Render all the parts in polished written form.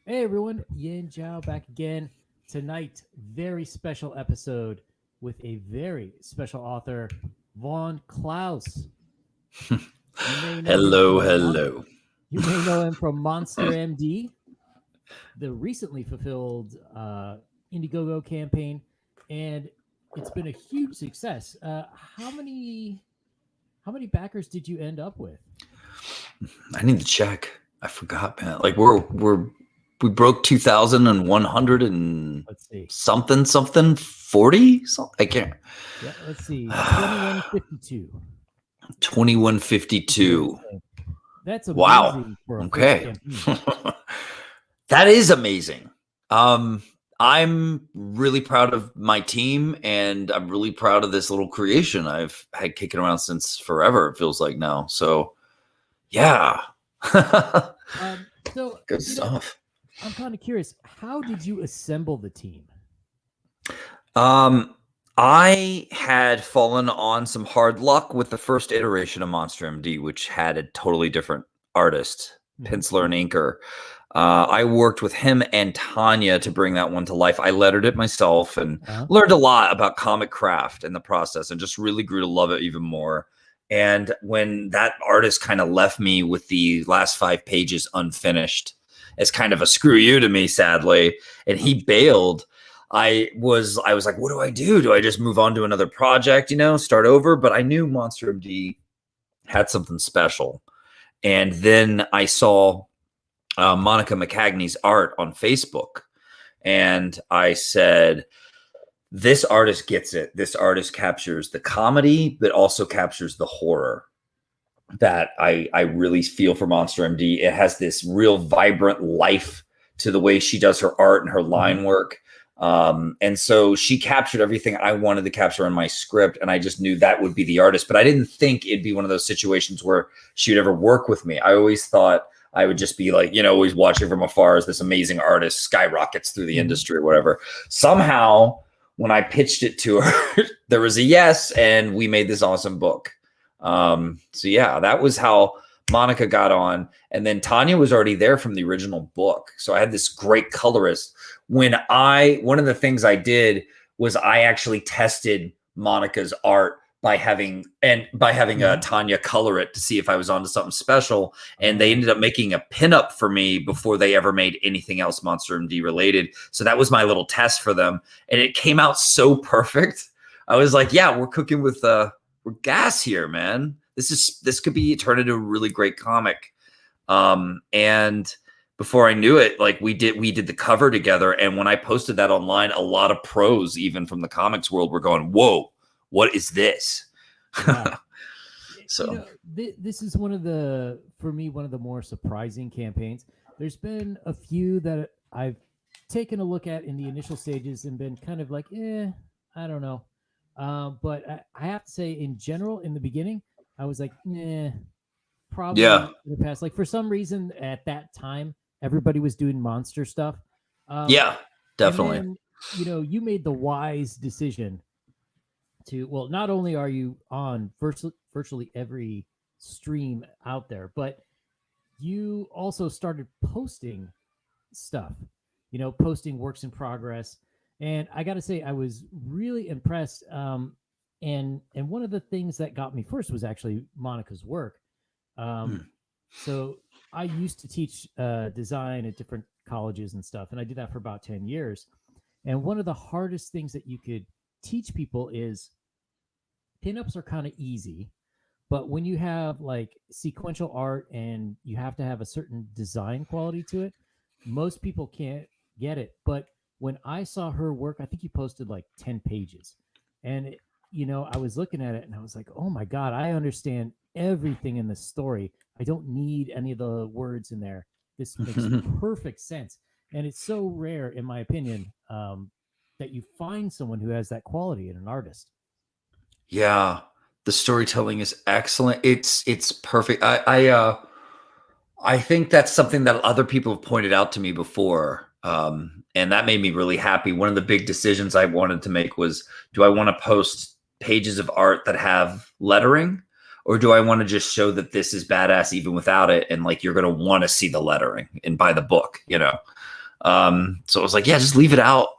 Hey everyone, Yin Jiao back again. Tonight, very special episode with a very special author, Von Klaus. You may know him Hello, from hello. Monster MD, the recently fulfilled Indiegogo campaign, and it's been a huge success. How many backers did you end up with? I need to check. I forgot, man. Like we broke 2,100 and Let's see. something 40. I can't. Yeah, let's see. 2152. 2152. That's Wow. amazing for a first Okay. campaign. That is amazing. I'm really proud of my team, and I'm really proud of this little creation I've had kicking around since forever. It feels like now. So, yeah. So Good stuff. I'm kind of curious. How did you assemble the team? I had fallen on some hard luck with the first iteration of Monster MD, which had a totally different artist, penciler and inker. I worked with him and Tanya to bring that one to life. I lettered it myself and learned a lot about comic craft in the process and just really grew to love it even more. And when that artist kind of left me with the last 5 pages unfinished as kind of a screw you to me, sadly, and he bailed, I was like, what do I do? Do I just move on to another project, start over? But I knew Monster MD had something special. And then I saw Monica McCagney's art on Facebook. And I said, this artist gets it. This artist captures the comedy, but also captures the horror that I really feel for Monster MD. It has this real vibrant life to the way she does her art and her line work. And so she captured everything I wanted to capture in my script. And I just knew that would be the artist, but I didn't think it'd be one of those situations where she would ever work with me. I always thought I would just be like, always watching from afar as this amazing artist skyrockets through the industry or whatever. Somehow, when I pitched it to her, there was a yes, and we made this awesome book. So yeah, that was how Monica got on. And then Tanya was already there from the original book. So I had this great colorist. One of the things I did was I actually tested Monica's art by having Tanya color it to see if I was onto something special. And they ended up making a pinup for me before they ever made anything else Monster MD related. So that was my little test for them. And it came out so perfect. I was like, yeah, we're cooking with we're gas here, man. This could be turned into a really great comic. And before I knew it, like we did the cover together. And when I posted that online, a lot of pros, even from the comics world, were going, whoa, what is this? Yeah. So this is for me, one of the more surprising campaigns. There's been a few that I've taken a look at in the initial stages and been kind of like, I don't know. But I have to say, in general, in the beginning, I was like, probably in the past. Like for some reason at that time, everybody was doing monster stuff. Yeah, definitely. And then, you made the wise decision to, not only are you on virtually every stream out there, but you also started posting stuff, posting works in progress. And I got to say, I was really impressed. And one of the things that got me first was actually Monica's work. So I used to teach design at different colleges and stuff, and I did that for about 10 years. And one of the hardest things that you could teach people is pinups are kind of easy, but when you have like sequential art and you have to have a certain design quality to it, most people can't get it. But when I saw her work, I think you posted like 10 pages, and I was looking at it and I was like, oh my God, I understand everything in the story. I don't need any of the words in there. This makes perfect sense. And it's so rare, in my opinion, that you find someone who has that quality in an artist. Yeah, the storytelling is excellent. It's perfect. I think that's something that other people have pointed out to me before. And that made me really happy. One of the big decisions I wanted to make was, do I want to post pages of art that have lettering, or do I want to just show that this is badass even without it? And like, you're going to want to see the lettering and buy the book, So I was like, yeah, just leave it out,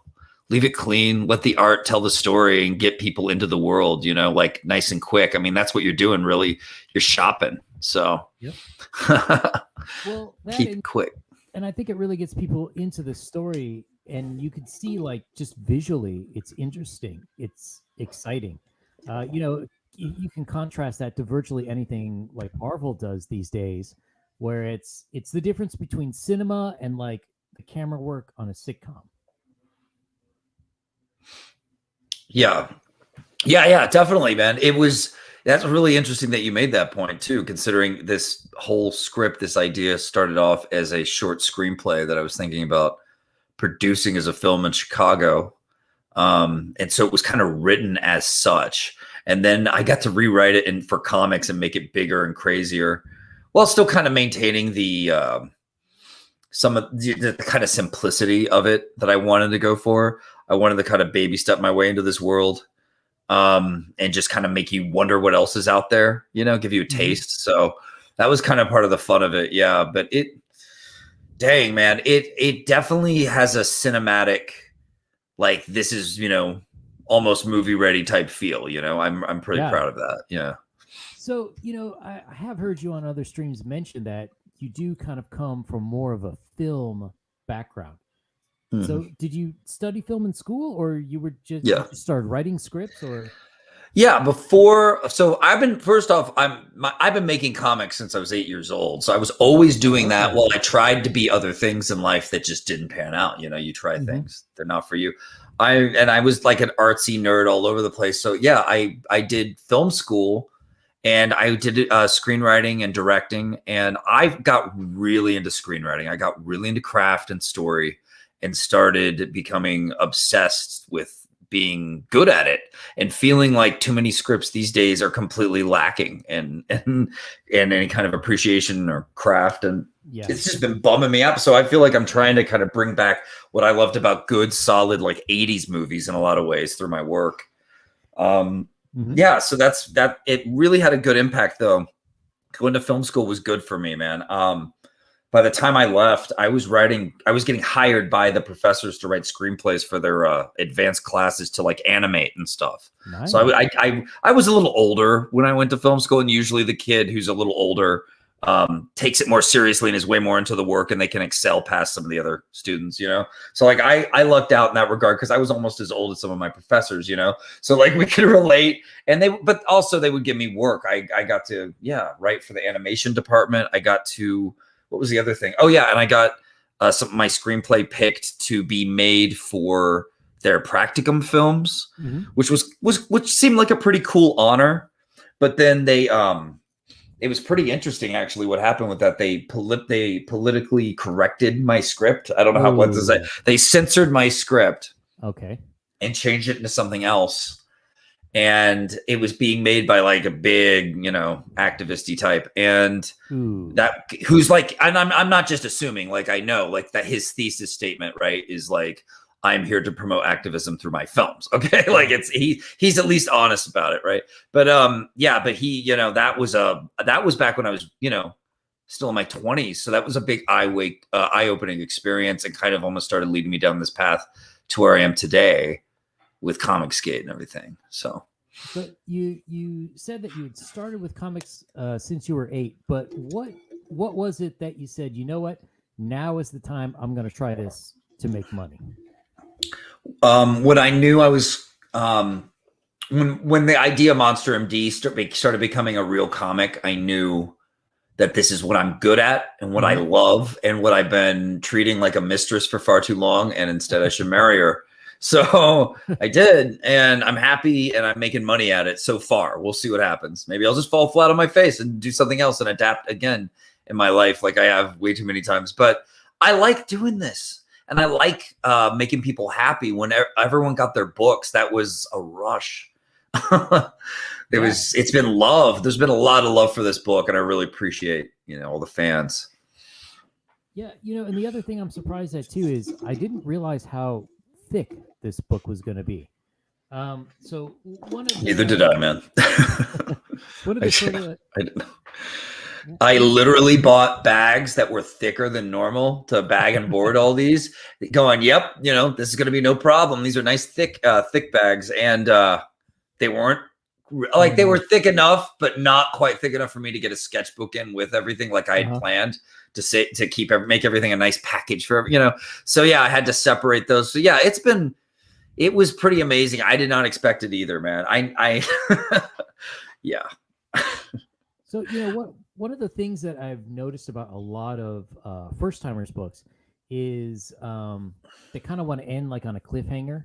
leave it clean, let the art tell the story and get people into the world, you know, like nice and quick. I mean, that's what you're doing, really. You're shopping. So Yep. Well, keep it quick. And I think it really gets people into the story, and you can see, like, just visually, it's interesting, it's exciting. You know, you can contrast that to virtually anything like Marvel does these days, where it's the difference between cinema and like the camera work on a sitcom. Yeah, definitely, man. That's really interesting that you made that point too, considering this whole script, this idea started off as a short screenplay that I was thinking about producing as a film in Chicago. And so it was kind of written as such. And then I got to rewrite it for comics and make it bigger and crazier, while still kind of maintaining the some of the kind of simplicity of it that I wanted to go for. I wanted to kind of baby step my way into this world, and just kind of make you wonder what else is out there, you know, give you a taste. So that was kind of part of the fun of it. Yeah. But dang, man, it definitely has a cinematic, like, this is, you know, almost movie ready type feel, you know. I'm pretty proud of that. Yeah. So, you know, I have heard you on other streams mention that you do kind of come from more of a film background. So did you study film in school, or you were just, you just started writing scripts, or? Yeah, so I've been making comics since I was 8 years old. So I was always doing that while I tried to be other things in life that just didn't pan out. You know, you try things, they're not for you. I was like an artsy nerd all over the place. So yeah, I did film school, and I did screenwriting and directing, and I got really into screenwriting. I got really into craft and story, and started becoming obsessed with being good at it, and feeling like too many scripts these days are completely lacking and any kind of appreciation or craft. And it's just been bumming me up. So I feel like I'm trying to kind of bring back what I loved about good, solid, like 80s movies in a lot of ways through my work. Yeah. So that it really had a good impact though. Going to film school was good for me, man. By the time I left, I was getting hired by the professors to write screenplays for their advanced classes to like animate and stuff. Nice. So I was a little older when I went to film school, and usually the kid who's a little older takes it more seriously and is way more into the work, and they can excel past some of the other students, you know? So like I lucked out in that regard, because I was almost as old as some of my professors, you know? So like we could relate, but also they would give me work. I got to, write for the animation department. I got to, what was the other thing? Oh yeah, and I got my screenplay picked to be made for their practicum films, which seemed like a pretty cool honor. But then it was pretty interesting actually what happened with that. They politically corrected my script. I don't know what to say. They censored my script, and changed it into something else. And it was being made by like a big, you know, activist-y type, and who's like, and I'm not just assuming, like I know, like that his thesis statement, right, is like, I'm here to promote activism through my films. Okay, like he's at least honest about it, right? But but he, you know, that was back when I was, you know, still in my 20s, so that was a big eye-opening experience, and kind of almost started leading me down this path to where I am today, with Comicsgate and everything. So you said that you had started with comics since you were 8, but what was it that you said, you know what, now is the time, I'm going to try this to make money? When I knew I was when the idea Monster MD started becoming a real comic, I knew that this is what I'm good at and what I love, and what I've been treating like a mistress for far too long, and instead I should marry her. So I did, and I'm happy, and I'm making money at it so far. We'll see what happens. Maybe I'll just fall flat on my face and do something else and adapt again in my life, like I have way too many times. But I like doing this, and I like making people happy. When everyone got their books, that was a rush. It's been love. There's been a lot of love for this book, and I really appreciate, you know, all the fans. Yeah, you know, and the other thing I'm surprised at too is I didn't realize how thick this book was going to be. So neither did I, man. One of the I didn't know. I literally bought bags that were thicker than normal to bag and board all these, going, yep, this is going to be no problem. These are nice, thick bags. And they weren't like, they were thick enough, but not quite thick enough for me to get a sketchbook in with everything like I had planned to make everything a nice package for, So yeah, I had to separate those. So yeah, it was pretty amazing. I did not expect it either, man. Yeah. So, one of the things that I've noticed about a lot of first-timers books is they kind of want to end like on a cliffhanger.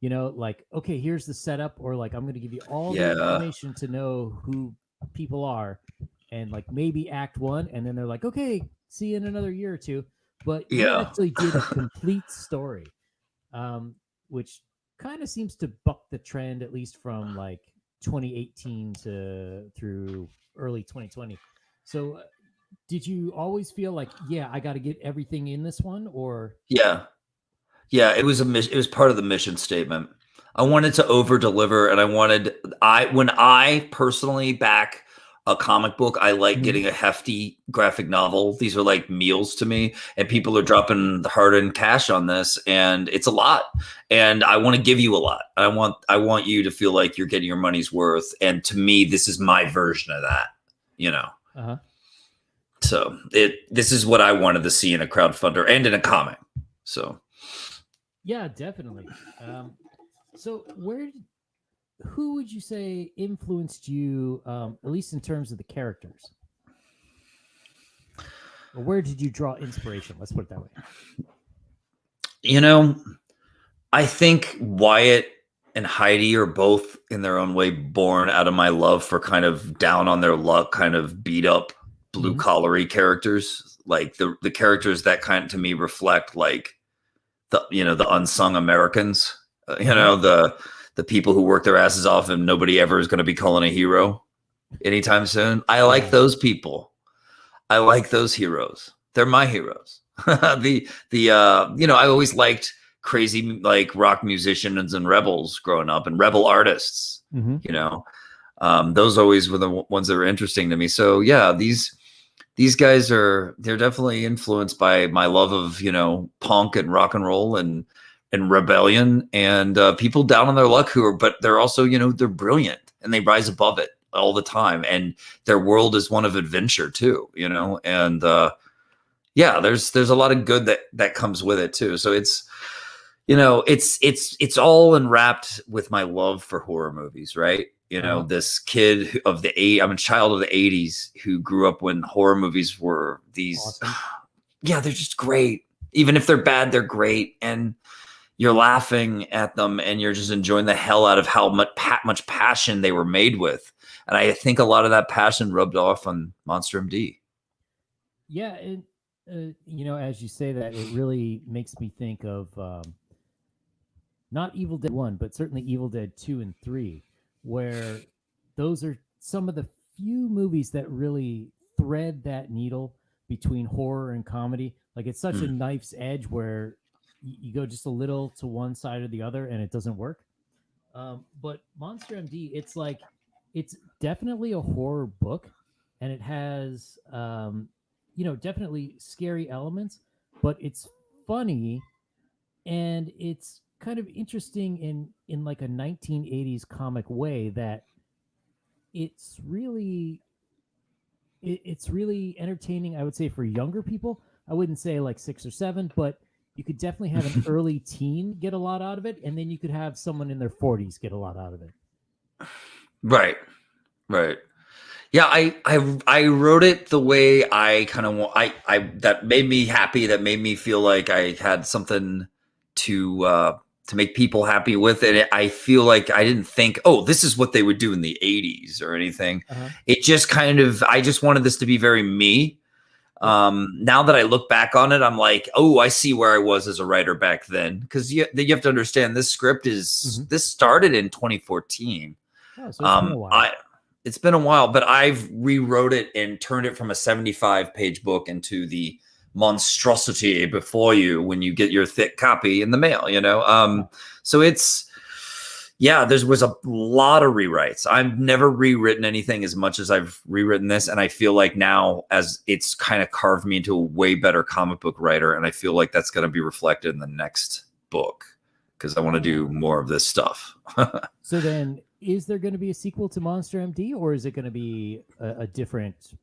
Like, okay, here's the setup, or like, I'm going to give you all the information to know who people are, and like maybe act one, and then they're like, okay, see you in another year or two. But you actually did a complete story, which kind of seems to buck the trend, at least from like 2018 through early 2020. So did you always feel like, I got to get everything in this one, or? Yeah, it was it was part of the mission statement. I wanted to over deliver, and when I personally back a comic book, I like getting a hefty graphic novel. These are like meals to me, and people are dropping the hard-earned cash on this, and it's a lot. And I want to give you a lot. I want you to feel like you're getting your money's worth. And to me, this is my version of that. So this is what I wanted to see in a crowdfunder and in a comic. So. Yeah, definitely. So who would you say influenced you, at least in terms of the characters? Or where did you draw inspiration? Let's put it that way. I think Wyatt and Heidi are both in their own way born out of my love for kind of down on their luck, kind of beat up blue collary characters. Like the characters that to me reflect like the unsung Americans, the people who work their asses off and nobody ever is going to be calling a hero anytime soon. I like those people. I like those heroes. They're my heroes. I always liked crazy like rock musicians and rebels growing up, and rebel artists. Those always were the ones that were interesting to me. So yeah, these guys they're definitely influenced by my love of, punk and rock and roll and rebellion, and people down on their luck but they're also, they're brilliant and they rise above it all the time. And their world is one of adventure too, and there's a lot of good that comes with it too. So it's, it's all enwrapped with my love for horror movies, right? This kid I'm a child of the 80s who grew up when horror movies were these, awesome. They're just great. Even if they're bad, they're great. And you're laughing at them and you're just enjoying the hell out of how much passion they were made with. And I think a lot of that passion rubbed off on Monster MD. Yeah. And, as you say that, it really makes me think of not Evil Dead 1, but certainly Evil Dead 2 and 3. Where those are some of the few movies that really thread that needle between horror and comedy. Like, it's such a knife's edge where you go just a little to one side or the other and it doesn't work. But Monster MD, it's definitely a horror book, and it has, definitely scary elements, but it's funny, and it's kind of interesting in like a 1980s comic way that it's really entertaining, I would say, for younger people. I wouldn't say like 6 or 7, but you could definitely have an early teen get a lot out of it, and then you could have someone in their 40s get a lot out of it. Right. Yeah, I wrote it the way I kind of want. I that made me happy. That made me feel like I had something to make people happy with it. I feel like I didn't think, oh, this is what they would do in the 80s or anything. It just I just wanted this to be very me. Now that I look back on it, I'm like, oh, I see where I was as a writer back then. Because you have to understand, this script this started in 2014. Oh, so it's been a while. It's been a while, but I've rewrote it and turned it from a 75-page book into the monstrosity before you when you get your thick copy in the mail, So it's Yeah, there was a lot of rewrites. I've never rewritten anything as much as I've rewritten this. And I feel like now, as it's kind of carved me into a way better comic book writer. And I feel like that's going to be reflected in the next book because I want to do more of this stuff. So then, is there going to be a sequel to Monster MD, or is it going to be a different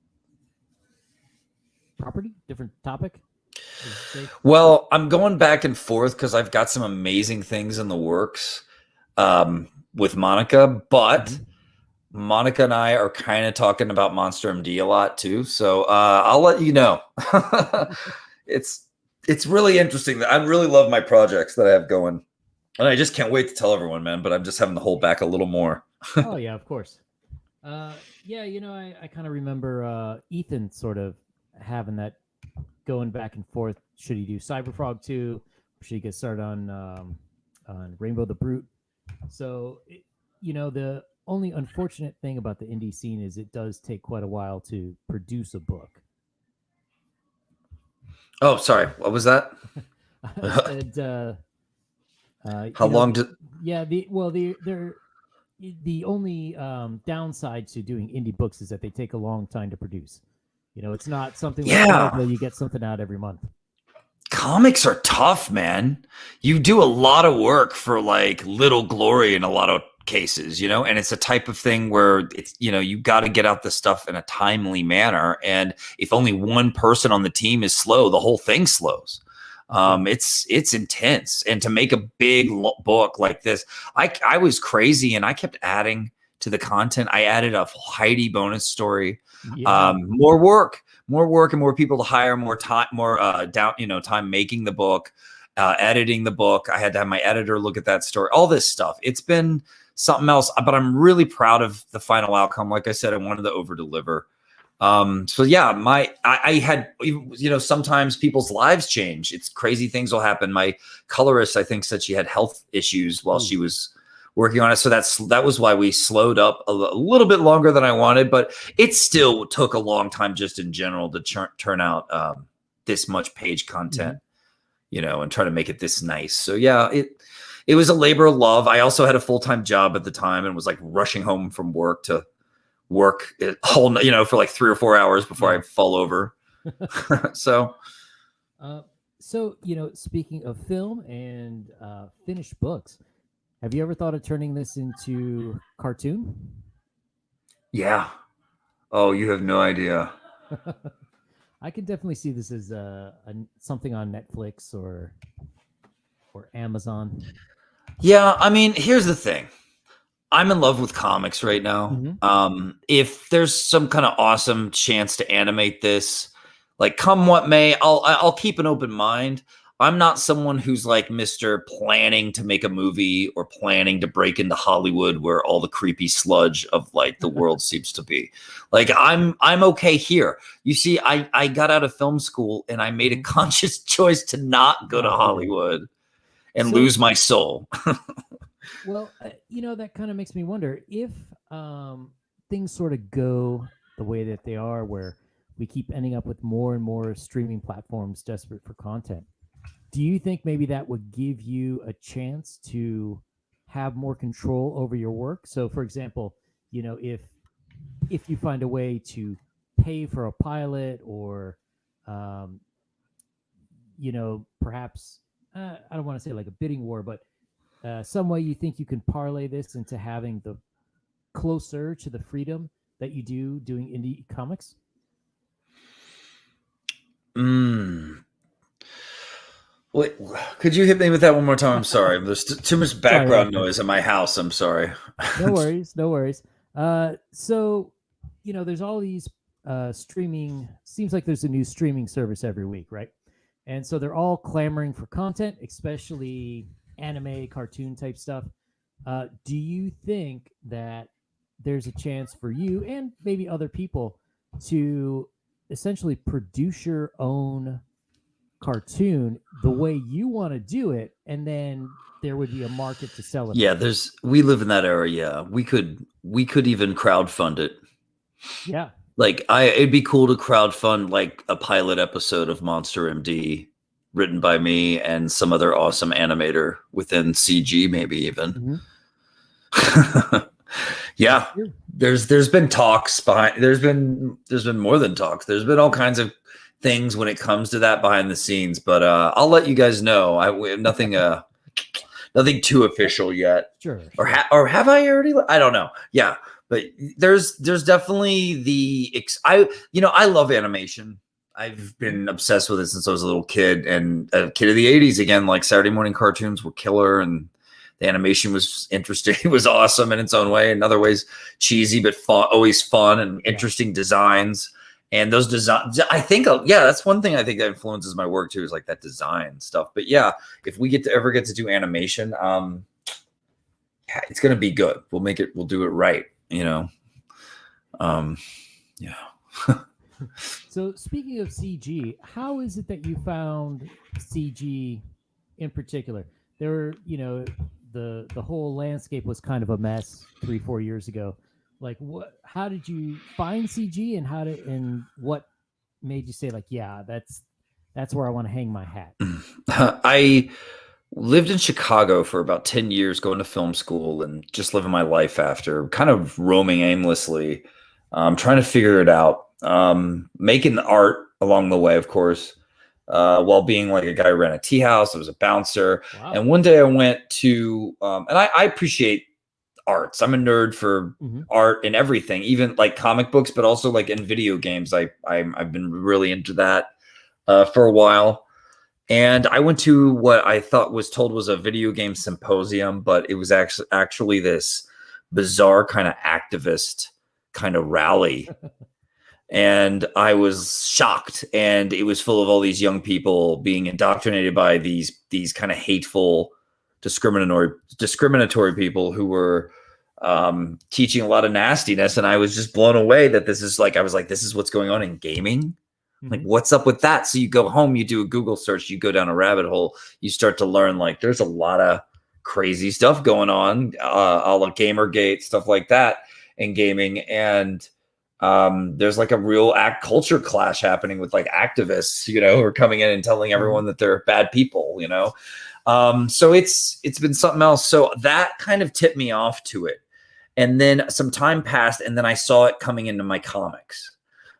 property, different topic? Well, I'm going back and forth because I've got some amazing things in the works with Monica, but Monica and I are kind of talking about Monster MD a lot too. So I'll let you know. It's really interesting. I really love my projects that I have going. And I just can't wait to tell everyone, man, but I'm just having to hold back a little more. Oh, yeah, of course. Yeah, I kind of remember Ethan sort of having that going back and forth. Should he do Cyberfrog 2? Or should he get started on Rainbow the Brute? So, the only unfortunate thing about the indie scene is it does take quite a while to produce a book. Oh, sorry. What was that? How long did? Yeah, the only downside to doing indie books is that they take a long time to produce. It's not something like Marvel, you get something out every month. Comics are tough, man. You do a lot of work for like little glory in a lot of cases, and it's a type of thing where it's, you got to get out the stuff in a timely manner. And if only one person on the team is slow, the whole thing slows. It's intense. And to make a big book like this, I was crazy and I kept adding to the content. I added a Heidi bonus story, more work and more people to hire, more time, time making the book, editing the book. I had to have my editor look at that story, all this stuff. It's been something else, but I'm really proud of the final outcome. Like I said, I wanted to over deliver. So yeah, I had, sometimes people's lives change. It's crazy things will happen. My colorist, I think, said she had health issues while she was working on it. So that was why we slowed up a little bit longer than I wanted, but it still took a long time just in general to turn out this much page content, and try to make it this nice. So yeah, it was a labor of love. I also had a full-time job at the time and was like rushing home from work to work for like 3 or 4 hours before I fall over. So speaking of film and finished books, have you ever thought of turning this into cartoon? Yeah. Oh, you have no idea. I can definitely see this as something on Netflix or Amazon. Yeah, I mean, here's the thing. I'm in love with comics right now. If there's some kind of awesome chance to animate this, like come what may, I'll keep an open mind. I'm not someone who's like Mr. planning to make a movie or planning to break into Hollywood where all the creepy sludge of like the world seems to be. Like I'm okay here. You see, I got out of film school and I made a conscious choice to not go to Hollywood and lose my soul. Well, that kind of makes me wonder if things sort of go the way that they are, where we keep ending up with more and more streaming platforms desperate for content. Do you think maybe that would give you a chance to have more control over your work? So, for example, if you find a way to pay for a pilot or, perhaps, I don't want to say like a bidding war, but some way you think you can parlay this into having the closer to the freedom that you do doing indie comics? Wait, could you hit me with that one more time? I'm sorry. There's too much background noise in my house. I'm sorry. No worries. So, there's all these streaming. Seems like there's a new streaming service every week, right? And so they're all clamoring for content, especially anime, cartoon type stuff. Do you think that there's a chance for you and maybe other people to essentially produce your own cartoon the way you want to do it, and then there would be a market to sell it? Yeah, we live in that era. Yeah, we could even crowdfund it. Yeah, like it'd be cool to crowdfund like a pilot episode of Monster MD written by me and some other awesome animator within CG, maybe even. Yeah, there's been talks behind. There's been more than talks. There's been all kinds of things when it comes to that behind the scenes. But I'll let you guys know. We have nothing nothing too official yet. Sure. Or have I already? I don't know. Yeah, but there's definitely I love animation. I've been obsessed with it since I was a little kid, and a kid of the '80s. Again, like Saturday morning cartoons were killer, and the animation was interesting. It was awesome in its own way. In other ways, cheesy but fun, always fun and interesting designs. And those designs, I think, that's one thing I think that influences my work too, is like that design stuff. But yeah, if we ever get to do animation, it's gonna be good. We'll do it right. Yeah. So speaking of CG, how is it that you found CG in particular? There were, the whole landscape was kind of a mess 3-4 years ago. Like, how did you find CG, and what made you say, like, yeah, that's where I want to hang my hat? I lived in Chicago for about 10 years, going to film school and just living my life after, kind of roaming aimlessly, trying to figure it out, making art along the way, of course, while being like a guy who ran a tea house. I was a bouncer. Wow. And one day I went to, and I appreciate arts. I'm a nerd for art and everything, even like comic books, but also like in video games. I've been really into that for a while. And I went to what I thought was a video game symposium, but it was actually this bizarre kind of activist kind of rally. And I was shocked, and it was full of all these young people being indoctrinated by these kind of hateful, discriminatory people who were teaching a lot of nastiness. And I was just blown away that this is what's going on in gaming. Like, what's up with that? So you go home, you do a Google search, you go down a rabbit hole, you start to learn, like, there's a lot of crazy stuff going on, a la Gamergate, stuff like that in gaming. And there's like a real culture clash happening with like activists, who are coming in and telling everyone that they're bad people, so it's been something else. So that kind of tipped me off to it. And then some time passed, and then I saw it coming into my comics.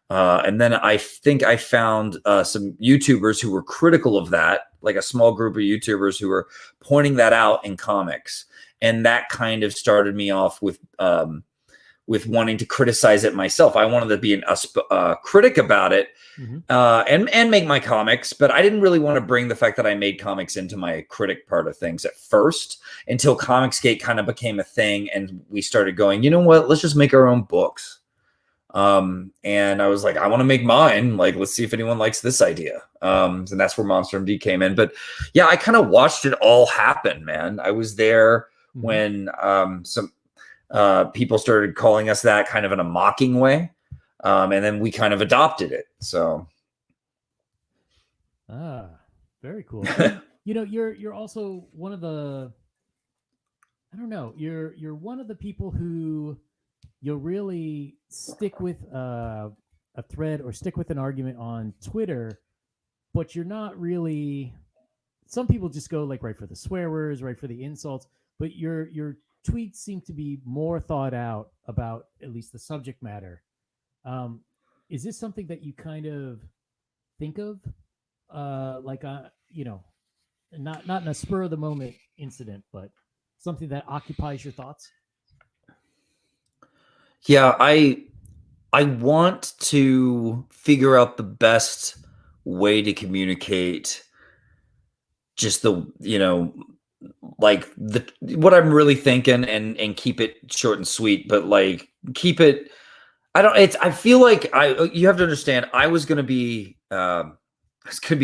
And then I think I found some YouTubers who were critical of that, like a small group of YouTubers who were pointing that out in comics. And that kind of started me off with wanting to criticize it myself. I wanted to be a critic about it, and make my comics, but I didn't really want to bring the fact that I made comics into my critic part of things at first, until Comicsgate kind of became a thing, and we started going, you know what, let's just make our own books. And I was like, I want to make mine. Like, let's see if anyone likes this idea. And that's where Monster MD came in. But yeah, I kind of watched it all happen, man. I was there when some people started calling us that kind of in a mocking way. And then we kind of adopted it. So. Very cool. You're also one of the, I don't know, you're one of the people who you'll really stick with a thread or stick with an argument on Twitter, but you're not really. Some people just go like right for the swear words, right for the insults, but your tweets seem to be more thought out about at least the subject matter. Is this something that you kind of think of, not in a spur of the moment incident, but something that occupies your thoughts? Yeah, I want to figure out the best way to communicate just what I'm really thinking, and keep it short and sweet, but like keep it. I feel like you have to understand, I was going to be a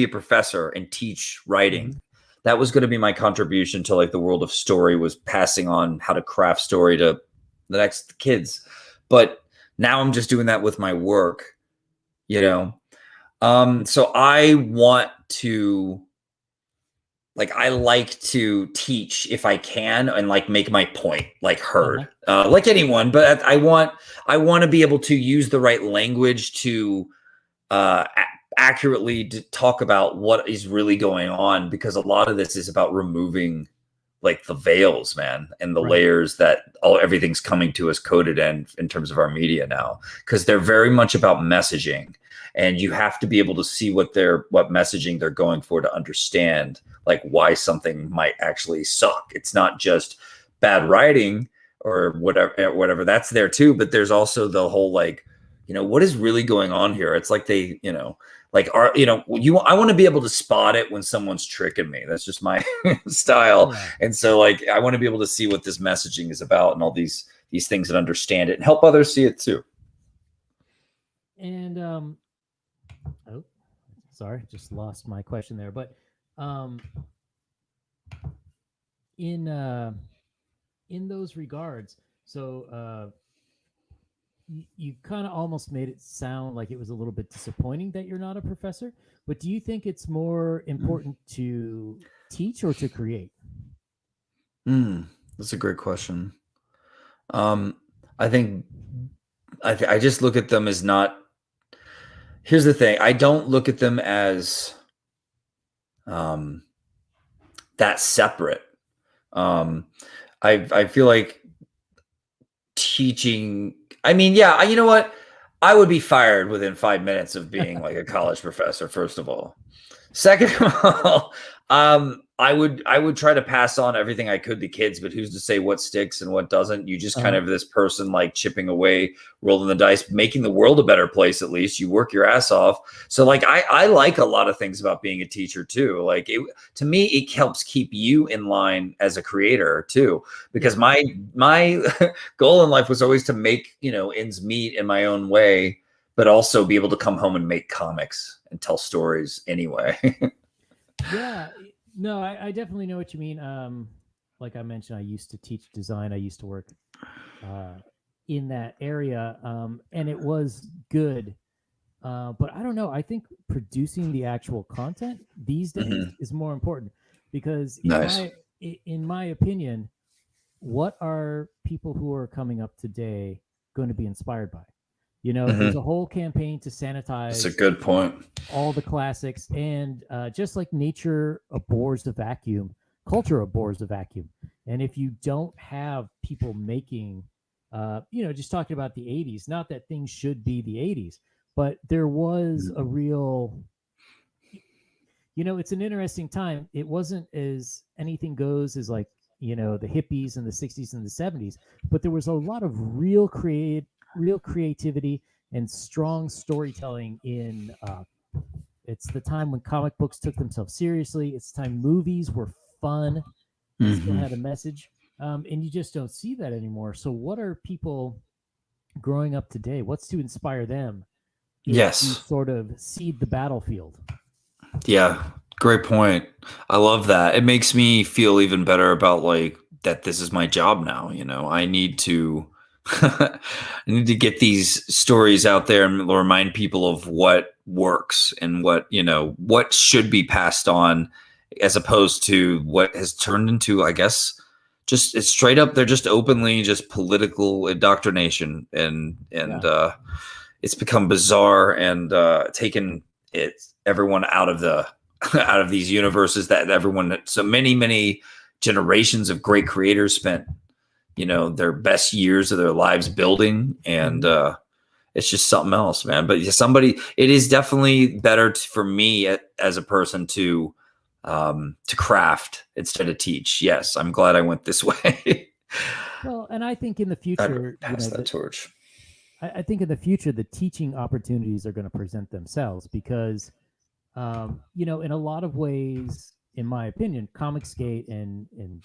professor and teach writing. That was going to be my contribution to like the world of story, was passing on how to craft story to the next kids. But now I'm just doing that with my work, so I want to, like, I like to teach if I can, and like make my point like heard, like anyone. But I want to be able to use the right language to accurately talk about what is really going on, because a lot of this is about removing like the veils, man, and the Right. layers that everything's coming to us coded in terms of our media now, because they're very much about messaging, and you have to be able to see what messaging they're going for to understand like why something might actually suck. It's not just bad writing or whatever that's there too, but there's also the whole like, what is really going on here? It's like they, like I want to be able to spot it when someone's tricking me. That's just my style. Yeah. And so like I want to be able to see what this messaging is about and all these things and understand it and help others see it too. And oh, sorry, just lost my question there. But in those regards, so you kind of almost made it sound like it was a little bit disappointing that you're not a professor. But do you think it's more important to teach or to create? That's a great question. I think I just look at them as not. Here's the thing. I don't look at them as that separate. I feel like teaching. I mean, yeah, you know what? I would be fired within 5 minutes of being like a college professor, first of all. Second of all, I would try to pass on everything I could to kids, but who's to say what sticks and what doesn't? You just kind of this person like chipping away, rolling the dice, making the world a better place. At least you work your ass off. So like I like a lot of things about being a teacher too. Like to me, it helps keep you in line as a creator too, because my goal in life was always to make ends meet in my own way, but also be able to come home and make comics and tell stories anyway. Yeah, no, I definitely know what you mean. Like I mentioned, I used to teach design. I used to work in that area, and it was good. But I don't know. I think producing the actual content these days is more important because, in my opinion, what are people who are coming up today going to be inspired by? There's a whole campaign to sanitize. That's a good point. All the classics, and just like nature abhors the vacuum, culture abhors the vacuum. And if you don't have people making, just talking about the 80s, not that things should be the 80s, but there was a real, it's an interesting time. It wasn't as anything goes as like, the hippies in the 60s and the 70s, but there was a lot of real creativity and strong storytelling in it's the time when comic books took themselves seriously. It's the time movies were fun, still had a message, and you just don't see that anymore. So what are people growing up today? What's to inspire them? Yes, you sort of seed the battlefield. Yeah, great point. I love that. It makes me feel even better about like that this is my job now, I need to I need to get these stories out there and remind people of what works and what should be passed on, as opposed to what has turned into, I guess, just it's straight up. They're just openly just political indoctrination, and it's become bizarre and taken everyone out of the out of these universes that everyone, so many generations of great creators spent their best years of their lives building, and it's just something else, man. But it is definitely better for me as a person to craft instead of teach. Yes, I'm glad I went this way. Well, and I think in the future, pass that torch. I think in the future the teaching opportunities are going to present themselves because, in a lot of ways, in my opinion, Comicsgate and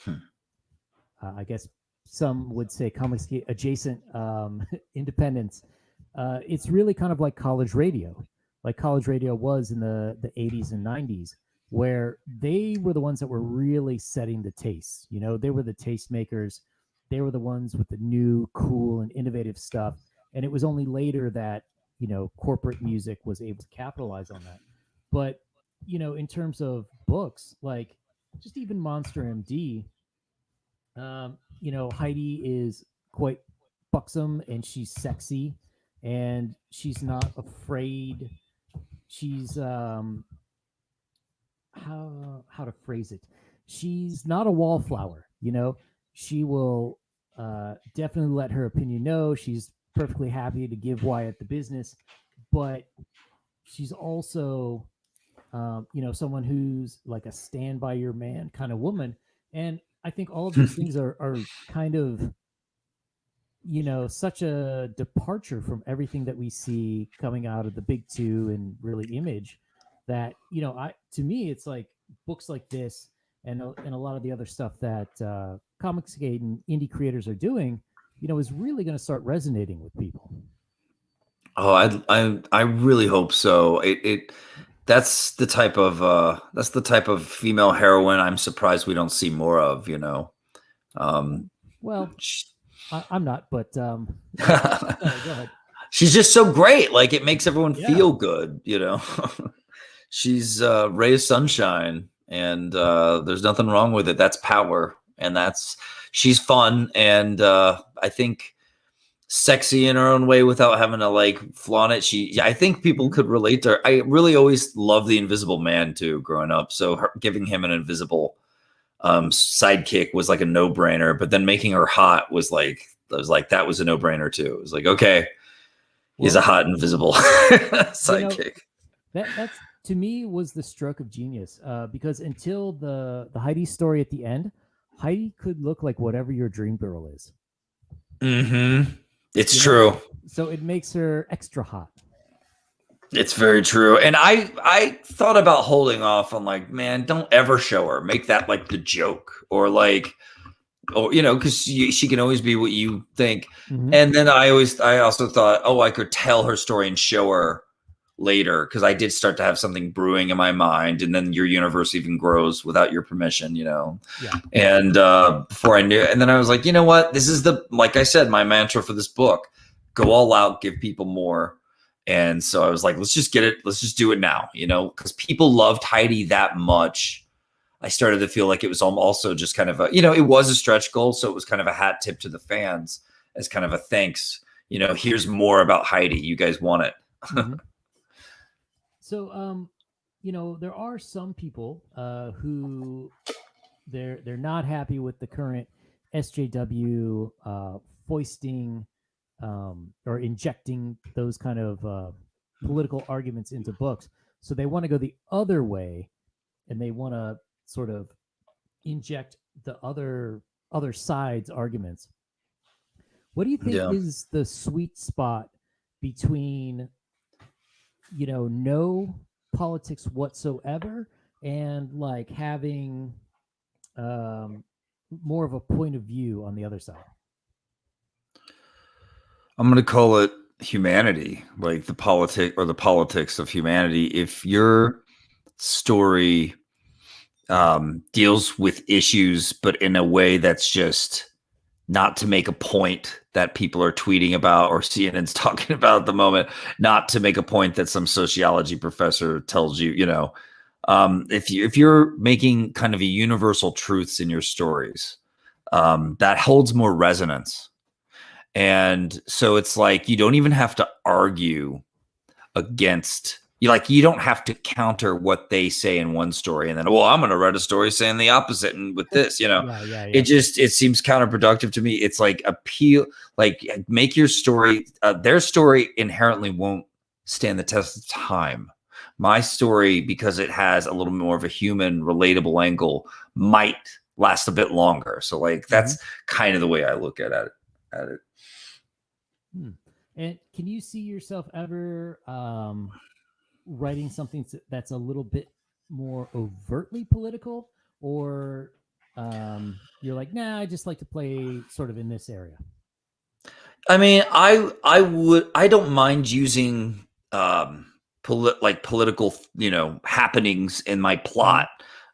I guess some would say Comicsgate adjacent independents, it's really kind of like college radio. Like college radio was in the 80s and 90s, where they were the ones that were really setting the taste. They were the tastemakers. They were the ones with the new, cool, and innovative stuff. And it was only later that, corporate music was able to capitalize on that. But, in terms of books, like just even Monster MD, Heidi is quite buxom and she's sexy and she's not afraid. She's how to phrase it. she's not a wallflower. She will definitely let her opinion know. She's perfectly happy to give Wyatt the business, but she's also someone who's like a stand by your man kind of woman. And I think all of these things are kind of, such a departure from everything that we see coming out of the big two and really Image, that, to me, it's like books like this and a lot of the other stuff that Comicsgate and indie creators are doing, is really going to start resonating with people. Oh, I really hope so. That's the type of female heroine I'm surprised we don't see more of, Well, I'm not, but sorry, go ahead. She's just so great. Like, it makes everyone feel good, She's a ray of sunshine, and there's nothing wrong with it. That's power, and she's fun, and I think sexy in her own way without having to like flaunt it. I think people could relate to her. I really always loved the Invisible Man too, growing up. So giving him an invisible sidekick was like a no-brainer, but then making her hot was like, that was a no-brainer too. It was like, okay, he's a hot invisible sidekick. That's, to me, was the stroke of genius, because until the Heidi story at the end, Heidi could look like whatever your dream girl is. Mm-hmm. It's true. So it makes her extra hot. It's very true. And I thought about holding off on, like, man, don't ever show her. Make that like the joke, or like, because she can always be what you think. Mm-hmm. And then I also thought, I could tell her story and show her later, because I did start to have something brewing in my mind, and then your universe even grows without your permission, Yeah. And before I knew, and then I was like, you know what? This is like I said, my mantra for this book: go all out, give people more. And so I was like, let's just do it now, because people loved Heidi that much. I started to feel like it was also just kind of it was a stretch goal, so it was kind of a hat tip to the fans as kind of a thanks. Here's more about Heidi. You guys want it. Mm-hmm. So, there are some people who they're not happy with the current SJW foisting or injecting those kind of political arguments into books. So they want to go the other way, and they want to sort of inject the other side's arguments. What do you think is the sweet spot between no politics whatsoever and like having more of a point of view on the other side? I'm going to call it humanity, like the politics of humanity. If your story deals with issues, but in a way that's just not to make a point that people are tweeting about or CNN's talking about at the moment, not to make a point that some sociology professor tells you, if you're making kind of a universal truths in your stories, that holds more resonance. And so it's like, you don't even have to argue against, you don't have to counter what they say in one story and then, I'm going to write a story saying the opposite. And with this, it seems counterproductive to me. It's like make your story, their story inherently won't stand the test of time. My story, because it has a little more of a human relatable angle, might last a bit longer. So that's kind of the way I look at it. And can you see yourself ever writing something that's a little bit more overtly political, or you're like, nah, I just like to play sort of in this area? I mean, I don't mind using political, happenings in my plot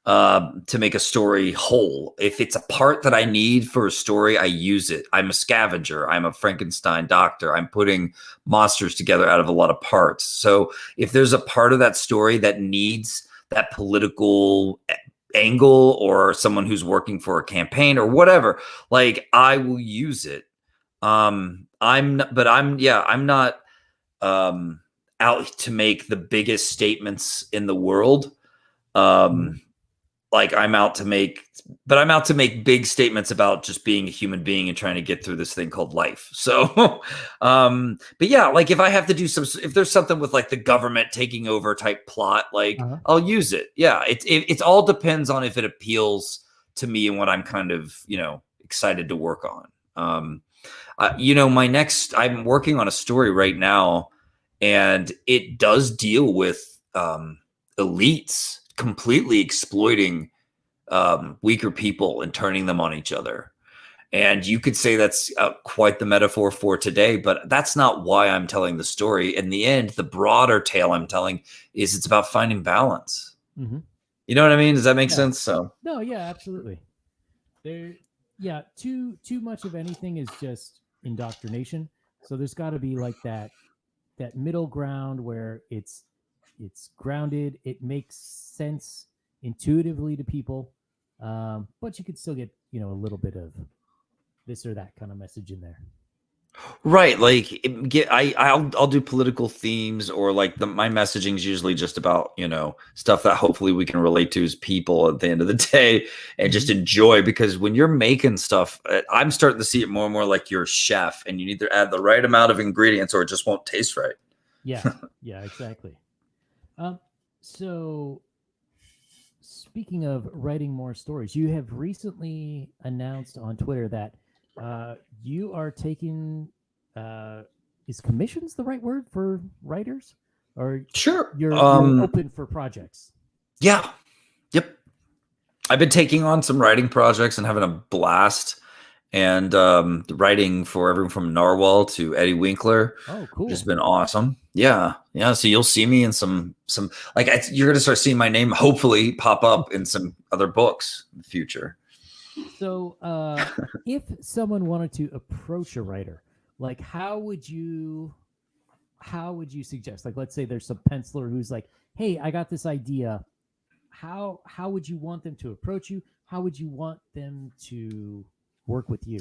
to make a story whole. If it's a part that I need for a story, I use it. I'm a scavenger. I'm a Frankenstein doctor. I'm putting monsters together out of a lot of parts. So if there's a part of that story that needs that political angle, or someone who's working for a campaign or whatever, I will use it. I'm not out to make the biggest statements in the world. like I'm out to make big statements about just being a human being and trying to get through this thing called life. So, but yeah, like if I have to do if there's something with like the government taking over type plot, like I'll use it. Yeah. It all depends on if it appeals to me and what I'm kind of, excited to work on. I'm working on a story right now, and it does deal with, elites completely exploiting weaker people and turning them on each other. And you could say that's quite the metaphor for today, but that's not why I'm telling the story. In the end, the broader tale I'm telling is it's about finding balance. Mm-hmm. You know what I mean? Does that make sense? So no, yeah, absolutely. Too much of anything is just indoctrination. So there's got to be like that middle ground where it's grounded, it makes sense intuitively to people, but you could still get a little bit of this or that kind of message in there. Right, like I'll do political themes, or like my messaging is usually just about stuff that hopefully we can relate to as people at the end of the day, and just enjoy. Because when you're making stuff, I'm starting to see it more and more like you're a chef, and you need to add the right amount of ingredients, or it just won't taste right. Yeah, yeah, exactly. So speaking of writing more stories, you have recently announced on Twitter that you are taking, is commissions the right word for writers? Or sure, you're open for projects? Yeah. Yep. I've been taking on some writing projects and having a blast, and writing for everyone from Narwhal to Eddie Winkler. Oh, cool. Which has been awesome. Yeah. So you'll see me in some you're going to start seeing my name hopefully pop up in some other books in the future. So if someone wanted to approach a writer, like how would you suggest? Like, let's say there's some penciler who's like, hey, I got this idea. How would you want them to approach you? How would you want them to work with you?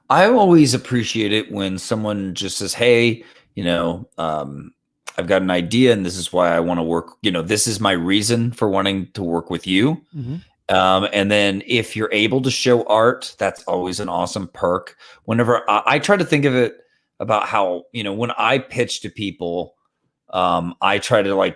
I always appreciate it when someone just says, hey, I've got an idea and this is why I want to work. This is my reason for wanting to work with you. Mm-hmm. And then if you're able to show art, that's always an awesome perk. Whenever I try to think of it about how, when I pitch to people, I try to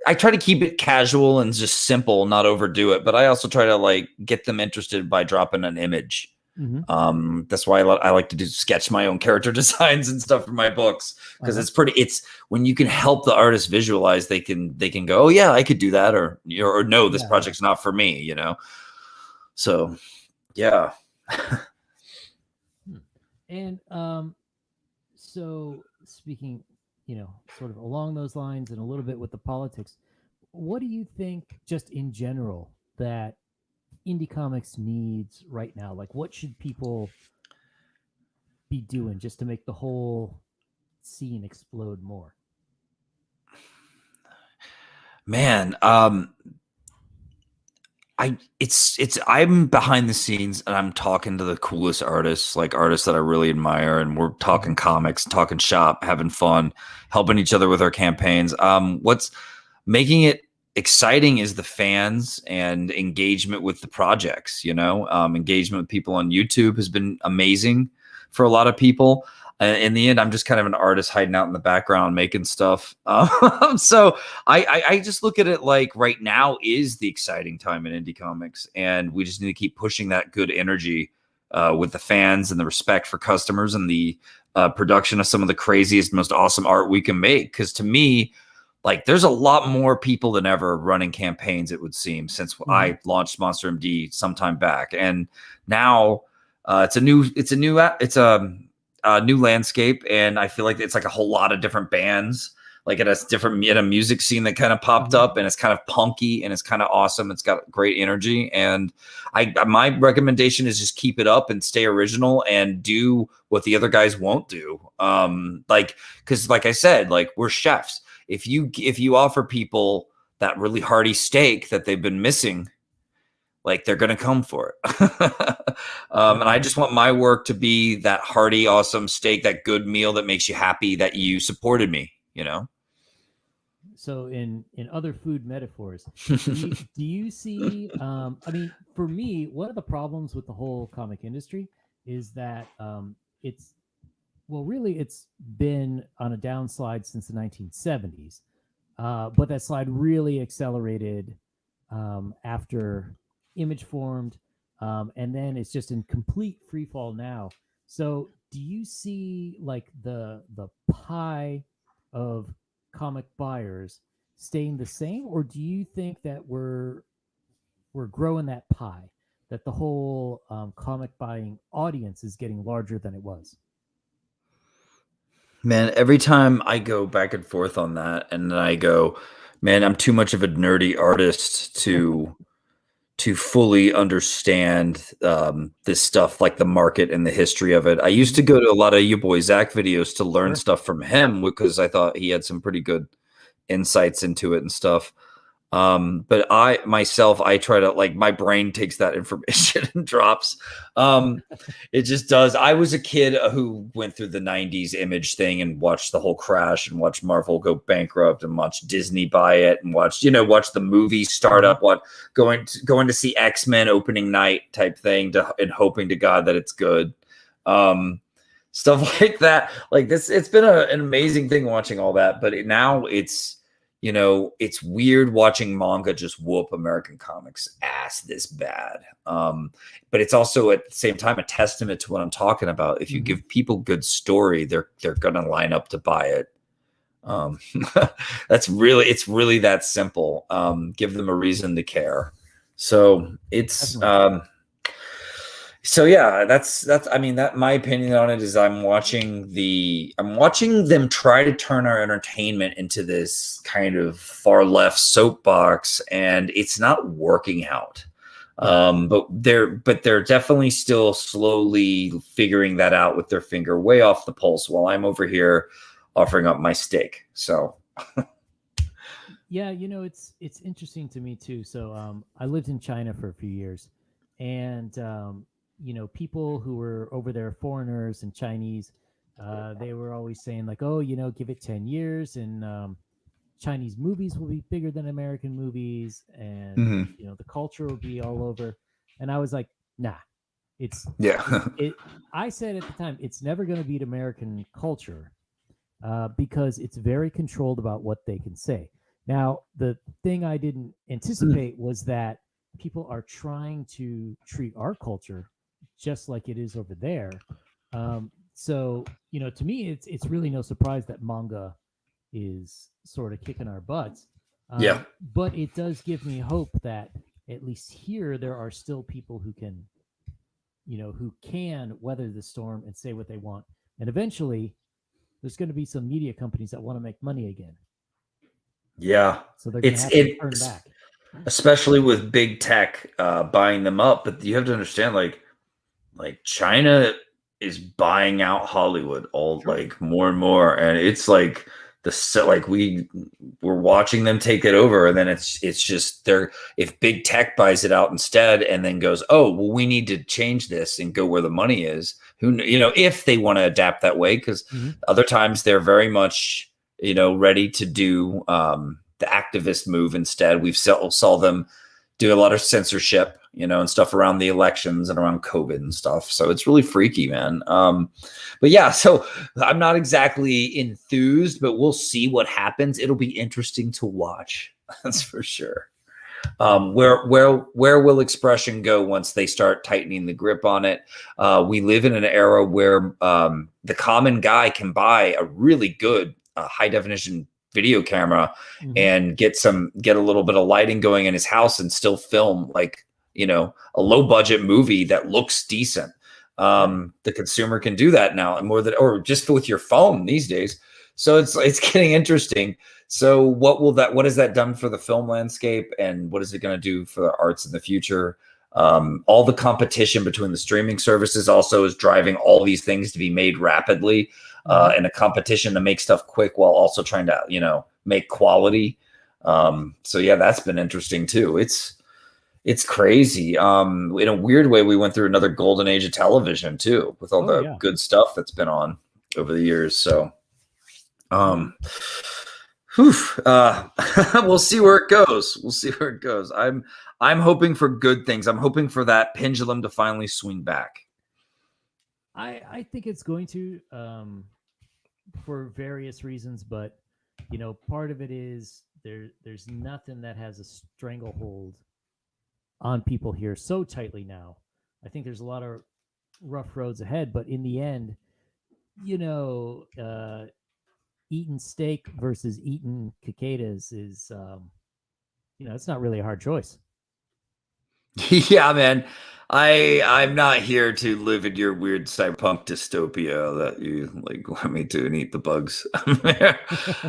I try to keep it casual and just simple, not overdo it. But I also try to get them interested by dropping an image. Mm-hmm. That's why I like to sketch my own character designs and stuff for my books, because it's when you can help the artist visualize, they can go, oh yeah, I could do that, or no, this project's not for me, So yeah. And so speaking, sort of along those lines and a little bit with the politics, what do you think just in general that indie comics needs right now? Like, what should people be doing just to make the whole scene explode more? Man, I'm behind the scenes and I'm talking to the coolest artists, like artists that I really admire, and we're talking comics, talking shop, having fun, helping each other with our campaigns. What's making it exciting is the fans and engagement with the projects. Engagement with people on YouTube has been amazing for a lot of people. In the end, I'm just kind of an artist hiding out in the background making stuff. So I just look at it like right now is the exciting time in indie comics, and we just need to keep pushing that good energy with the fans and the respect for customers and the production of some of the craziest, most awesome art we can make. Because to me, there's a lot more people than ever running campaigns, it would seem, since I launched Monster MD sometime back, and now it's a new landscape, and I feel like it's like a whole lot of different bands, like it has different in a music scene that kind of popped up, and it's kind of punky and it's kind of awesome. It's got great energy, and my recommendation is just keep it up and stay original and do what the other guys won't do. Because like I said, we're chefs. If you offer people that really hearty steak that they've been missing, they're going to come for it. And I just want my work to be that hearty, awesome steak, that good meal that makes you happy that you supported me, so in other food metaphors, do you see? I mean, for me, one of the problems with the whole comic industry is that it's well, really, it's been on a downslide since the 1970s, but that slide really accelerated after Image formed, and then it's just in complete free fall now. So, do you see like the pie of comic buyers staying the same, or do you think that we're growing that pie? That the whole comic buying audience is getting larger than it was. Man, every time I go back and forth on that, and then I go, man, I'm too much of a nerdy artist to fully understand this stuff, like the market and the history of it. I used to go to a lot of you boy Zach videos to learn Sure. stuff from him because I thought he had some pretty good insights into it and stuff. But I myself, I try to, like, my brain takes that information and drops. It just does. I was a kid who went through the 90s Image thing and watched the whole crash and watched Marvel go bankrupt and watched Disney buy it and watched the movie start up, going to see X-Men opening night type thing and hoping to God that it's good. Stuff like that. Like this, it's been an amazing thing watching all that, but now it's weird watching manga just whoop American comics ass this bad. But it's also at the same time a testament to what I'm talking about. If you give people good story, they're gonna line up to buy it. It's really that simple. Give them a reason to care. So it's so yeah, that's I mean, that my opinion on it is I'm watching them try to turn our entertainment into this kind of far left soapbox, and it's not working out. But they're definitely still slowly figuring that out with their finger way off the pulse while I'm over here offering up my steak. So Yeah, it's interesting to me too. So I lived in China for a few years, and people who were over there, foreigners and Chinese, they were always saying like, oh, give it 10 years and Chinese movies will be bigger than American movies, and the culture will be all over. And I was like, nah, it's yeah. I said at the time, it's never going to beat American culture because it's very controlled about what they can say. Now, the thing I didn't anticipate was that people are trying to treat our culture just like it is over there. So, to me, it's really no surprise that manga is sort of kicking our butts. Yeah. But it does give me hope that at least here there are still people who can weather the storm and say what they want. And eventually there's going to be some media companies that want to make money again. Yeah. So they're going to have to turn back. Especially with big tech buying them up. But you have to understand, like China is buying out Hollywood like more and more. And it's like we're watching them take it over, and then it's just if big tech buys it out instead and then goes, oh well, we need to change this and go where the money is, if they want to adapt that way, because other times they're very much ready to do the activist move instead. We've saw them do a lot of censorship and stuff around the elections and around COVID and stuff. So it's really freaky, man. But yeah, so I'm not exactly enthused, but we'll see what happens. It'll be interesting to watch. That's for sure. Where will expression go once they start tightening the grip on it? We live in an era where the common guy can buy a really good high definition video camera and get a little bit of lighting going in his house and still film like a low budget movie that looks decent. The consumer can do that now, and or just with your phone these days. So it's getting interesting. So what has that done for the film landscape, and what is it going to do for the arts in the future? All the competition between the streaming services also is driving all these things to be made rapidly, and a competition to make stuff quick while also trying to make quality. So yeah, that's been interesting too. It's crazy. In a weird way, we went through another golden age of television too, with all good stuff that's been on over the years. So, Whew, we'll see where it goes. We'll see where it goes. I'm hoping for good things. I'm hoping for that pendulum to finally swing back. I think it's going to, for various reasons, but part of it is there's nothing that has a stranglehold on people here so tightly now. I think there's a lot of rough roads ahead, but in the end, eating steak versus eating cicadas is, it's not really a hard choice. Yeah, man. I'm not here to live in your weird cyberpunk dystopia that you like want me to and eat the bugs. I'm here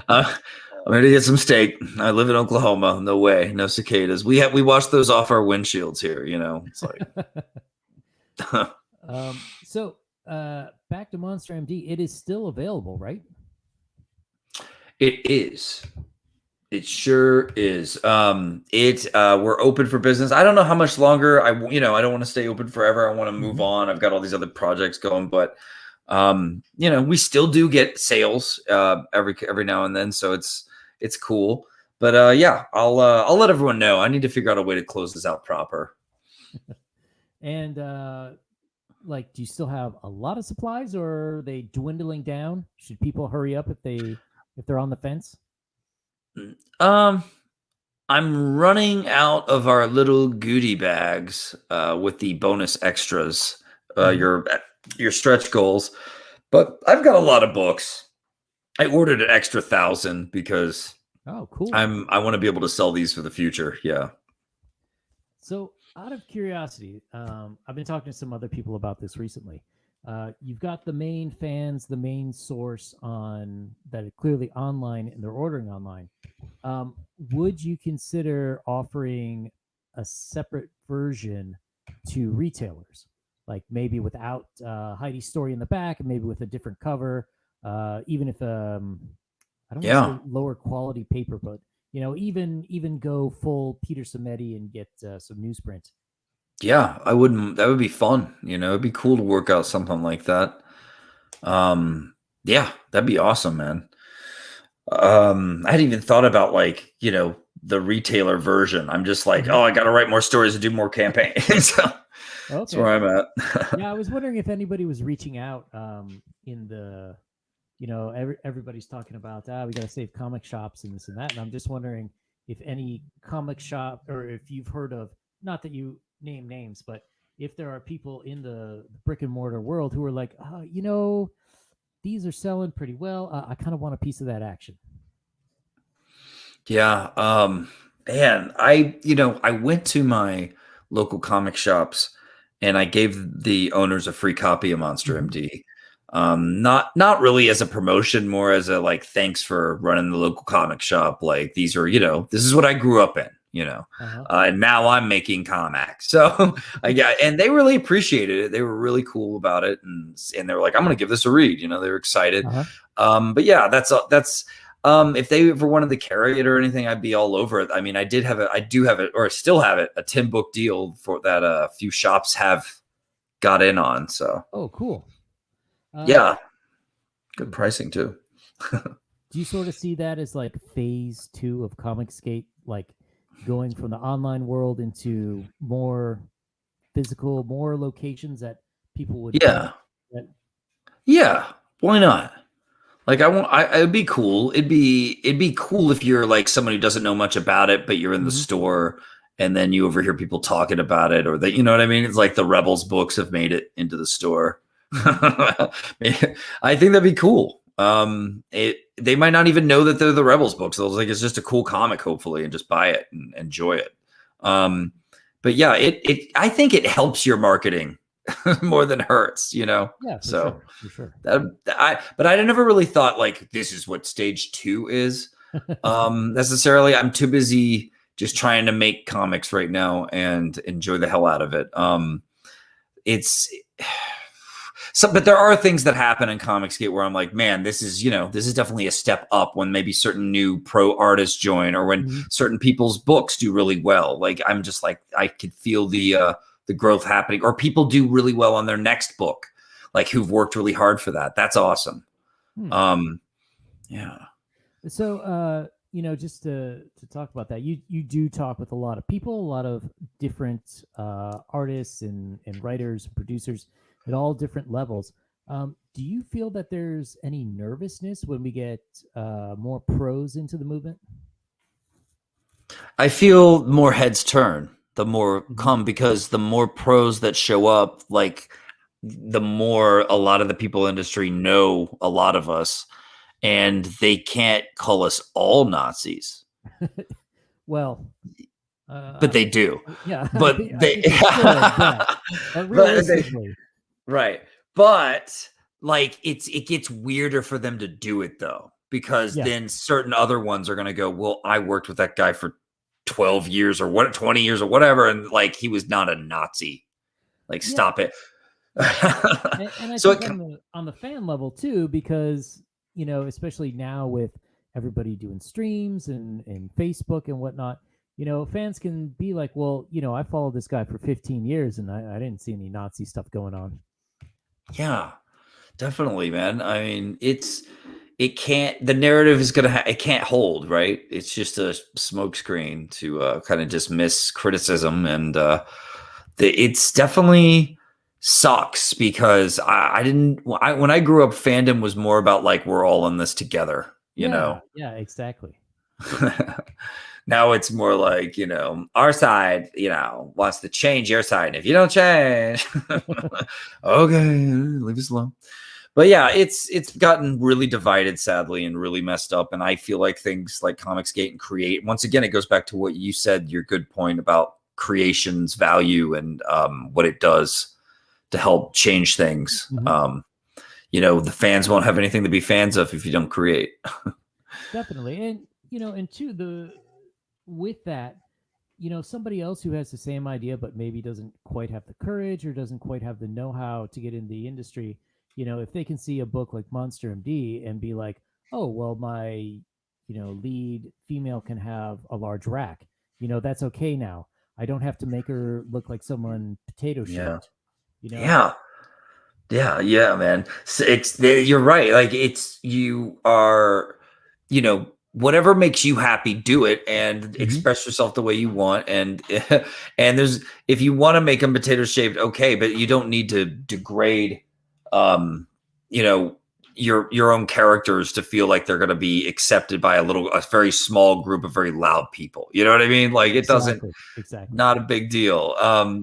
to get some steak. I live in Oklahoma. No way. No cicadas. We wash those off our windshields here. It's like. So back to Monster MD. It is still available, right? It is. It sure is. We're open for business. I don't know how much longer. I don't want to stay open forever. I want to move on. I've got all these other projects going, but we still do get sales every now and then, so it's cool. But yeah, I'll let everyone know. I need to figure out a way to close this out proper. And do you still have a lot of supplies, or are they dwindling down? Should people hurry up if they're on the fence? I'm running out of our little goodie bags with the bonus extras, your stretch goals, but I've got a lot of books. I ordered an extra 1,000 because cool. I want to be able to sell these for the future. Yeah. So out of curiosity, I've been talking to some other people about this recently. You've got the main fans, the main source on that are clearly online and they're ordering online. Would you consider offering a separate version to retailers, like maybe without Heidi's story in the back, and maybe with a different cover, even if I don't want to say lower quality paper, but even go full Peter Samedi and get some newsprint? Yeah, I wouldn't. That would be fun. It'd be cool to work out something like that. Yeah, that'd be awesome, man. I hadn't even thought about the retailer version. I'm just like, I got to write more stories and do more campaigns. So that's where I'm at. Yeah, I was wondering if anybody was reaching out in the, everybody's talking about, we got to save comic shops and this and that. And I'm just wondering if any comic shop, or if you've heard of, not that you name names, but if there are people in the brick and mortar world who are like, these are selling pretty well. I kind of want a piece of that action. Yeah. Man, I went to my local comic shops and I gave the owners a free copy of Monster MD. Not really as a promotion, more as a thanks for running the local comic shop. Like, these are, this is what I grew up in. And now I'm making comics. So and they really appreciated it. They were really cool about it. And they were like, I'm going to give this a read. They were excited. But yeah, that's if they ever wanted to carry it or anything, I'd be all over it. I mean, I do have it, or I still have it, a 10 book deal for that. A few shops have got in on. So, cool. Yeah. Good pricing too. Do you sort of see that as like phase 2 of Comicsgate? Like, going from the online world into more physical, more locations that people would. Yeah. Why not? Like, it'd be cool. It'd be cool if you're like someone who doesn't know much about it, but you're in the store and then you overhear people talking about it, or that, you know what I mean? It's like the Rebels books have made it into the store. I think that'd be cool. They might not even know that they're the Rebels books. They'll like, it's just a cool comic, hopefully, and just buy it and enjoy it. But yeah, I think it helps your marketing more than hurts, Yeah, for sure. But I never really thought like this is what stage 2 is necessarily. I'm too busy just trying to make comics right now and enjoy the hell out of it. But there are things that happen in Comicsgate where I'm like, man, this is definitely a step up when maybe certain new pro artists join, or when certain people's books do really well. Like, I'm just like, I could feel the growth happening, or people do really well on their next book, like who've worked really hard for that. That's awesome. Yeah. So just to talk about that, you do talk with a lot of people, a lot of different artists and writers and producers at all different levels. Do you feel that there's any nervousness when we get more pros into the movement? I feel more heads turn the more Mm-hmm. come, because the more pros that show up, like the more a lot of the people industry know a lot of us, and they can't call us all Nazis, Well, but they do. yeah, But I they, think they should, but but they, realistically, right. But like it gets weirder for them to do it though, because yeah, then certain other ones are going to go, well, I worked with that guy for 12 years or 20 years or whatever, and like he was not a Nazi. Like, yeah, stop it. yeah. And I So think it, on the fan level too, because especially now with everybody doing streams and Facebook and whatnot, fans can be like, well, I followed this guy for 15 years and I didn't see any Nazi stuff going on. yeah, definitely, man. I mean, it can't, the narrative is gonna it can't hold, right? It's just a smokescreen to kind of dismiss criticism, and it's definitely sucks, because I didn't when I grew up, fandom was more about like we're all in this together, you Yeah, know. yeah, exactly. Now it's more like, our side, wants to change your side. If you don't change, okay, leave us alone. But yeah, it's gotten really divided, sadly, and really messed up. And I feel like things like Comicsgate and Create, once again, it goes back to what you said, your good point about creation's value and what it does to help change things. Mhm. The fans won't have anything to be fans of if you don't create. Definitely. And and two, the with that, somebody else who has the same idea but maybe doesn't quite have the courage or doesn't quite have the know-how to get in the industry, if they can see a book like Monster MD and be like, oh, well, my, lead female can have a large rack, that's okay now. I don't have to make her look like someone potato Yeah. shaped, you know? Yeah. Yeah, man. So you're right. Like, you are, whatever makes you happy, do it and Mm-hmm. express yourself the way you want. And and if you want to make them potato shaped, okay, but you don't need to degrade, um, you know, your own characters to feel like they're going to be accepted by a very small group of very loud people. You know what I mean? Like, it doesn't. Exactly. Not a big deal.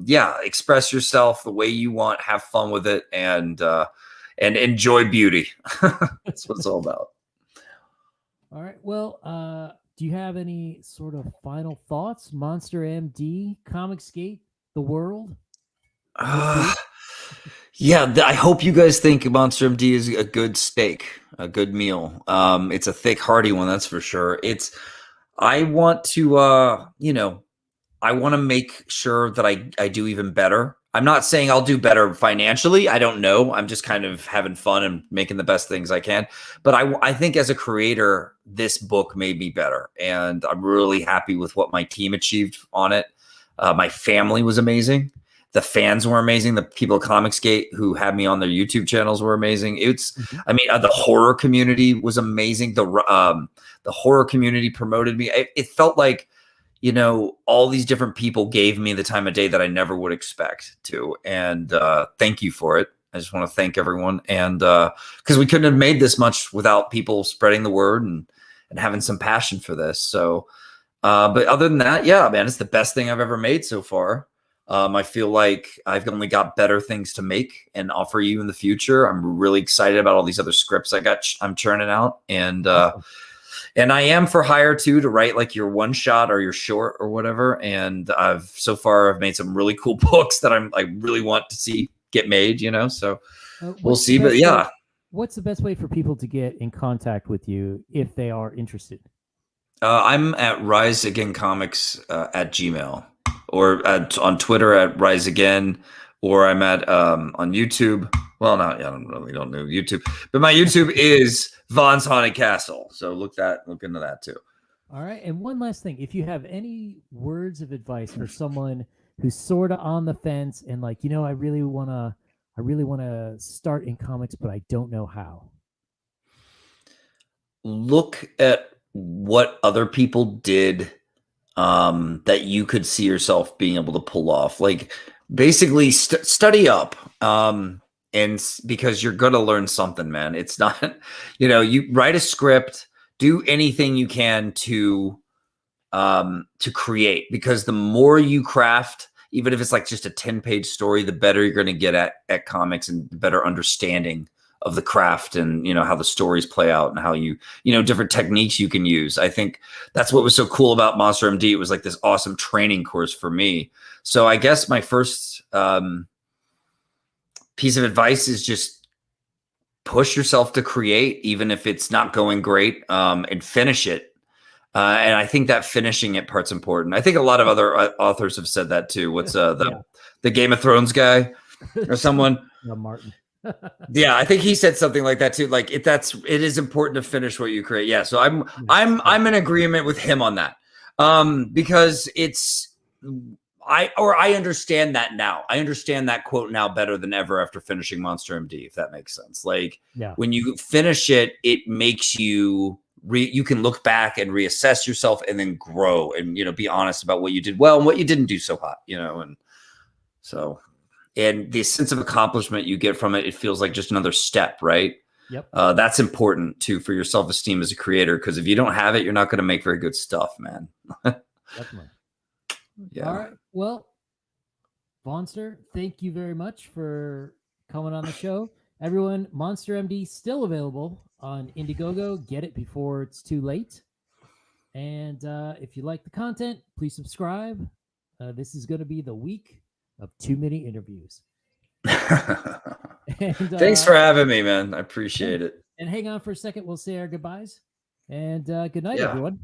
Yeah, express yourself the way you want, have fun with it, and enjoy beauty. That's what it's all about. All right. Well, do you have any sort of final thoughts? Monster MD, Comicsgate, the world, your Uh, food? yeah, I hope you guys think Monster MD is a good steak, a good meal. It's a thick, hearty one, that's for sure. I want to, I want to make sure that I do even better. I'm not saying I'll do better financially. I don't know. I'm just kind of having fun and making the best things I can. But I think as a creator, this book made me better. And I'm really happy with what my team achieved on it. My family was amazing. The fans were amazing. The people at Comicsgate who had me on their YouTube channels were amazing. Mhm. I mean, the horror community was amazing. The horror community promoted me. It felt like, all these different people gave me the time of day that I never would expect to. And thank you for it. I just want to thank everyone. And because we couldn't have made this much without people spreading the word and having some passion for this. So, but other than that, yeah, man, it's the best thing I've ever made so far. I feel like I've only got better things to make and offer you in the future. I'm really excited about all these other scripts I'm churning out. Awesome. And I am for hire too, to write like your one shot or your short or whatever. And I've made some really cool books that I really want to see get made, so we'll see. But yeah, What's the best way for people to get in contact with you if they are interested? I'm at Rise Again Comics at Gmail, or on Twitter at Rise Again, or I'm at on YouTube. Well, not, I don't know YouTube, but my YouTube is Vaughn's Haunted Castle. So look into that too. All right. And one last thing, if you have any words of advice for someone who's sort of on the fence and like, I really want to start in comics, but I don't know how. Look at what other people did that you could see yourself being able to pull off. Like basically study up. And because you're going to learn something, man. It's not, you write a script, do anything you can to create, because the more you craft, even if it's like just a 10-page story, the better you're going to get at comics and the better understanding of the craft and, how the stories play out and how different techniques you can use. I think that's what was so cool about Monster MD. It was like this awesome training course for me. So I guess my first piece of advice is just push yourself to create, even if it's not going great, and finish it. And I think that finishing it part's important. I think a lot of other authors have said that too. What's the Game of Thrones guy or someone? Martin. Yeah, I think he said something like that too. Like it is important to finish what you create. Yeah, so I'm in agreement with him on that. Because I understand that now. I understand that quote now better than ever after finishing Monster MD, if that makes sense. Like when you finish it, it makes you you can look back and reassess yourself and then grow and be honest about what you did well and what you didn't do so hot, and so. And the sense of accomplishment you get from it, it feels like just another step, right? Yep. That's important too for your self-esteem as a creator, because if you don't have it, you're not going to make very good stuff, man. Definitely. Yeah. All right. Well, Monster, thank you very much for coming on the show. Everyone, Monster MD still available on Indiegogo. Get it before it's too late. And if you like the content, please subscribe. This is going to be the week of too many interviews. And, thanks for having me, man. I appreciate it. And hang on for a second. We'll say our goodbyes. And good night, everyone.